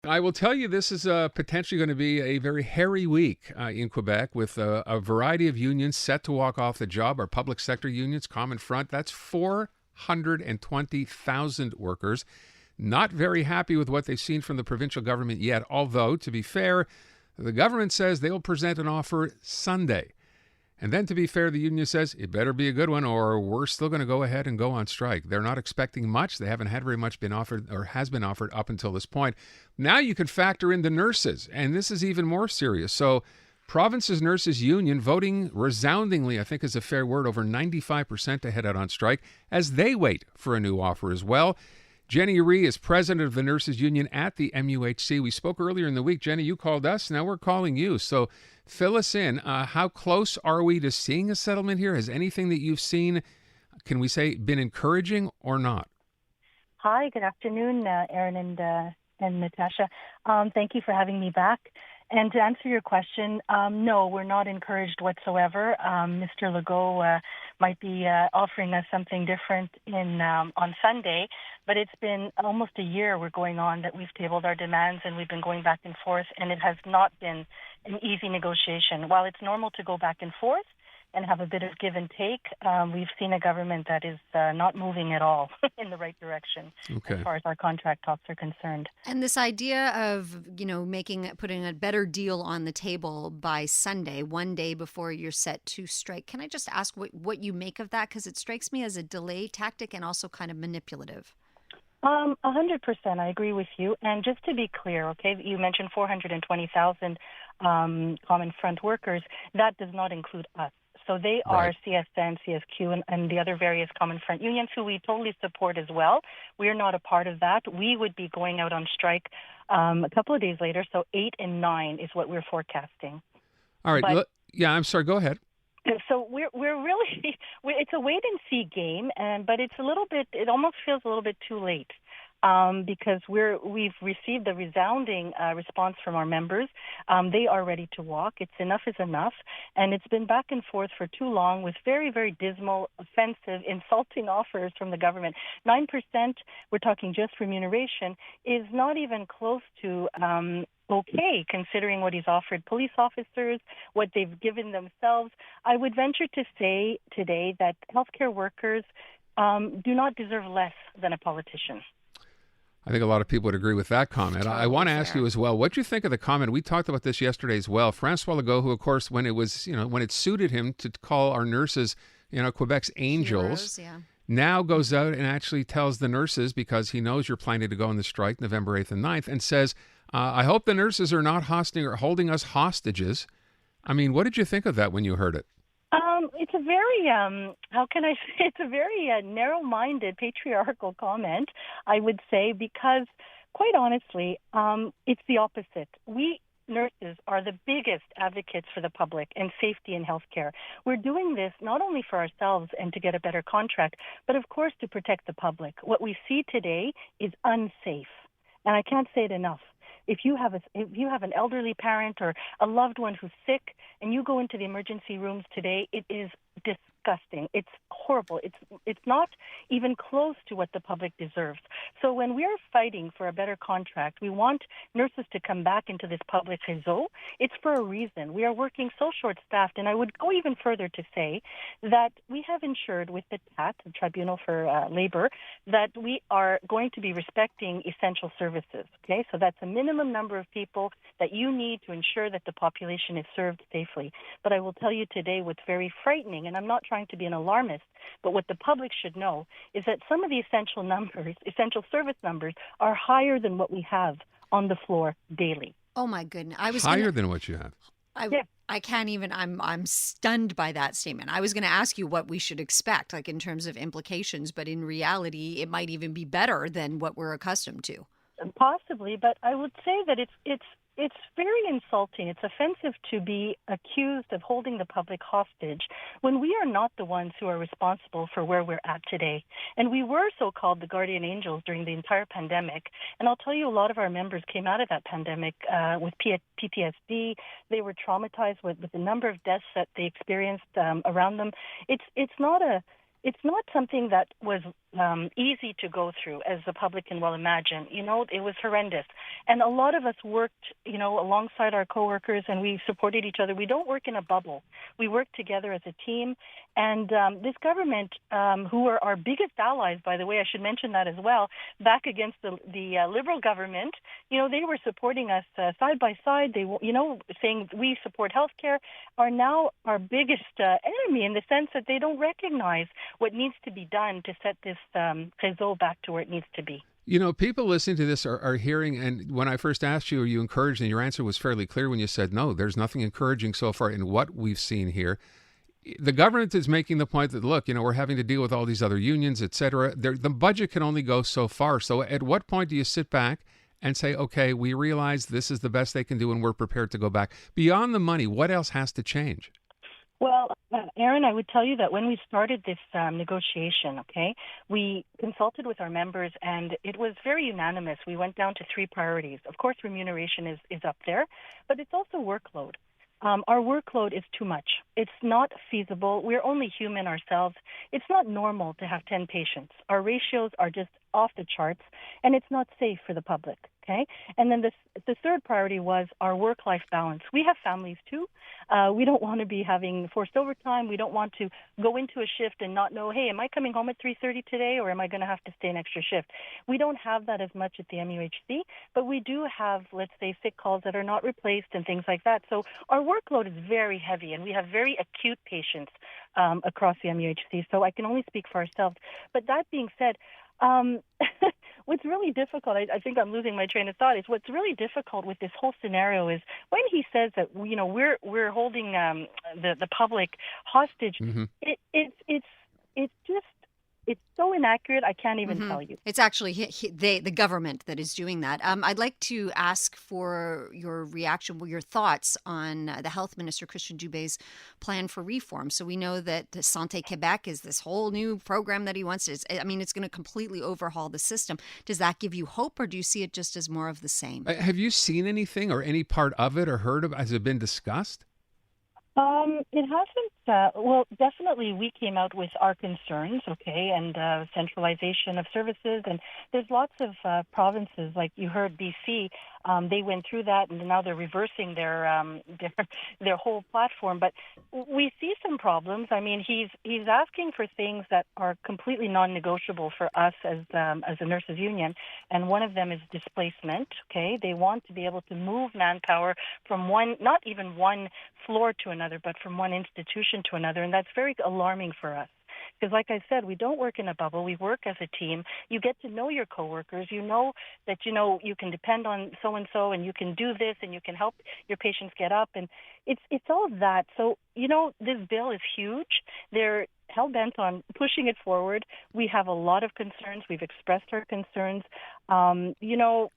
I will tell you, this is potentially going to be a very hairy week in Quebec with a variety of unions set to walk off the job. Our public sector unions, Common Front, that's 420,000 workers. Not very happy with what they've seen from the provincial government yet, although, to be fair, the government says they will present an offer Sunday. And then, to be fair, the union says it better be a good one or we're still going to go ahead and go on strike. They're not expecting much. They haven't had very much been offered or has been offered up until this point. Now you can factor in the nurses, and this is even more serious. So Province's Nurses Union voting resoundingly, I think is a fair word, over 95% to head out on strike as they wait for a new offer as well. Jenny Rhee is president of the Nurses Union at the MUHC. We spoke earlier in the week. Jenny, you called us. Now we're calling you. So fill us in. How close are we to seeing a settlement here? Has anything that you've seen, can we say, been encouraging or not? Hi, good afternoon, Aaron and Natasha. Thank you for having me back. And to answer your question, no, we're not encouraged whatsoever. Mr. Legault might be offering us something different on Sunday, but it's been almost a year we're going on that we've tabled our demands and we've been going back and forth, and it has not been an easy negotiation. While it's normal to go back and forth and have a bit of give and take, we've seen a government that is not moving at all in the right direction as far as our contract talks are concerned. And this idea of, putting a better deal on the table by Sunday, one day before you're set to strike. Can I just ask what you make of that? Because it strikes me as a delay tactic and also kind of manipulative. 100%. I agree with you. And just to be clear, okay, you mentioned 420,000 Common Front workers. That does not include us. So they are CSN, CSQ, and the other various Common Front unions who we totally support as well. We are not a part of that. We would be going out on strike a couple of days later. So 8 and 9 is what we're forecasting. All right. I'm sorry. Go ahead. So we're really it's a wait and see game, but it's it almost feels a little bit too late. Because we've received a resounding response from our members. They are ready to walk. It's enough is enough. And it's been back and forth for too long with very, very dismal, offensive, insulting offers from the government. 9%, we're talking just remuneration, is not even close to okay, considering what he's offered police officers, what they've given themselves. I would venture to say today that healthcare workers do not deserve less than a politician. I think a lot of people would agree with that comment. Totally. I want to ask you as well, what do you think of the comment? We talked about this yesterday as well. Francois Legault, who, of course, when it suited him to call our nurses, Quebec's angels, now goes out and actually tells the nurses, because he knows you're planning to go on the strike November 8th and 9th, and says, I hope the nurses are not holding us hostages. I mean, what did you think of that when you heard it? It's a very, how can I say, it's a very narrow-minded, patriarchal comment, I would say, because, quite honestly, it's the opposite. We nurses are the biggest advocates for the public and safety in healthcare. We're doing this not only for ourselves and to get a better contract, but, of course, to protect the public. What we see today is unsafe, and I can't say it enough. If you have an elderly parent or a loved one who's sick and you go into the emergency rooms today, it is disgusting. It's horrible. It's not even close to what the public deserves. So when we're fighting for a better contract, we want nurses to come back into this public réseau. It's for a reason. We are working so short-staffed, and I would go even further to say that we have ensured with the TAT, the Tribunal for Labor, that we are going to be respecting essential services. Okay, so that's a minimum number of people that you need to ensure that the population is served safely. But I will tell you today what's very frightening, and I'm not trying to be an alarmist, but what the public should know is that some of the essential service numbers, are higher than what we have on the floor daily. Oh my goodness! Higher than what you have. I can't even. I'm stunned by that statement. I was going to ask you what we should expect, like in terms of implications, but in reality, it might even be better than what we're accustomed to. Possibly, but I would say that it's very insulting. It's offensive to be accused of holding the public hostage when we are not the ones who are responsible for where we're at today. And we were so-called the guardian angels during the entire pandemic. And I'll tell you, a lot of our members came out of that pandemic with PTSD. They were traumatized with the number of deaths that they experienced around them. It's not a it's not something that was easy to go through, as the public can well imagine. You know, it was horrendous. And a lot of us worked, you know, alongside our coworkers, and we supported each other. We don't work in a bubble. We work together as a team. And this government, who are our biggest allies, by the way, I should mention that as well, back against the Liberal government, you know, they were supporting us side by side. They, you know, saying we support healthcare, are now our biggest enemy, in the sense that they don't recognize what needs to be done to set this réseau back to where it needs to be. You know, people listening to this are hearing, and when I first asked you, are you encouraged? And your answer was fairly clear when you said, no, there's nothing encouraging so far in what we've seen here. The government is making the point that, look, you know, we're having to deal with all these other unions, et cetera. The budget can only go so far. So at what point do you sit back and say, okay, we realize this is the best they can do and we're prepared to go back? Beyond the money, what else has to change? Well, Aaron, I would tell you that when we started this negotiation, okay, we consulted with our members, and it was very unanimous. We went down to 3 priorities. Of course, remuneration is up there, but it's also workload. Our workload is too much. It's not feasible. We're only human ourselves. It's not normal to have 10 patients. Our ratios are just off the charts, and it's not safe for the public. Okay, and then the third priority was our work-life balance. We have families too. We don't want to be having forced overtime. We don't want to go into a shift and not know, hey, am I coming home at 3:30 today, or am I going to have to stay an extra shift? We don't have that as much at the MUHC, but we do have, let's say, sick calls that are not replaced and things like that. So our workload is very heavy, and we have very acute patients across the MUHC. So I can only speak for ourselves. But that being said, what's really difficult, I think I'm losing my train of thought, is what's really difficult with this whole scenario is when he says that, you know, we're holding the public hostage. Mm-hmm. It's just, it's so inaccurate, I can't even tell you. It's actually the government that is doing that. I'd like to ask for your reaction, your thoughts on the Health Minister, Christian Dubé's plan for reform. So we know that Santé Quebec is this whole new program that he wants to, I mean, it's going to completely overhaul the system. Does that give you hope, or do you see it just as more of the same? Have you seen anything or any part of it or heard of it? Has it been discussed? It hasn't. Well, definitely we came out with our concerns, okay, and centralization of services. And there's lots of provinces, like you heard BC, they went through that, and now they're reversing their whole platform. But we see some problems. I mean, he's asking for things that are completely non-negotiable for us as a nurses union, and one of them is displacement. Okay, they want to be able to move manpower from one, not even one floor to another, but from one institution to another, and that's very alarming for us. Because like I said, we don't work in a bubble. We work as a team. You get to know your coworkers. You know that, you know, you can depend on so-and-so, and you can do this, and you can help your patients get up. And it's all of that. So, you know, this bill is huge. They're hell-bent on pushing it forward. We have a lot of concerns. We've expressed our concerns. You know,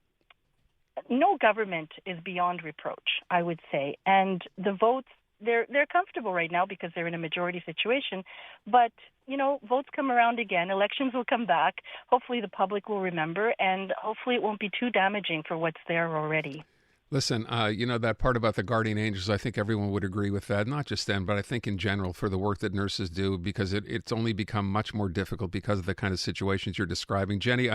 no government is beyond reproach, I would say. And the votes, they're comfortable right now because they're in a majority situation. But, you know, votes come around again. Elections will come back. Hopefully the public will remember, and hopefully it won't be too damaging for what's there already. Listen, you know, that part about the guardian angels, I think everyone would agree with that. Not just them, but I think in general for the work that nurses do, because it's only become much more difficult because of the kind of situations you're describing. Jenny,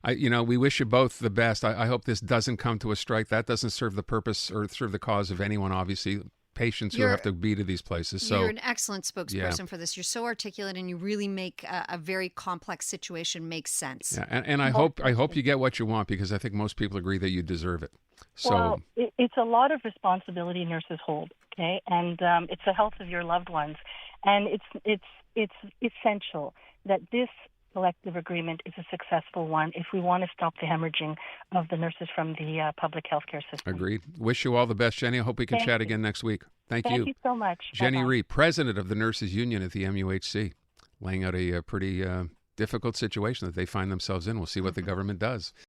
you know, we wish you both the best. I hope this doesn't come to a strike. That doesn't serve the purpose or serve the cause of anyone, obviously. Patients who have to be to these places. So you're an excellent spokesperson for this. You're so articulate, and you really make a very complex situation make sense. Yeah, and I hope you get what you want, because I think most people agree that you deserve it. So well, it's a lot of responsibility nurses hold, okay, and it's the health of your loved ones, and it's essential that this collective agreement is a successful one if we want to stop the hemorrhaging of the nurses from the public healthcare system. Agreed. Wish you all the best, Jenny. I hope we can chat again next week. Thank you. Thank you so much. Jenny Bye-bye. Rhee, president of the Nurses Union at the MUHC, laying out a pretty difficult situation that they find themselves in. We'll see what the government does.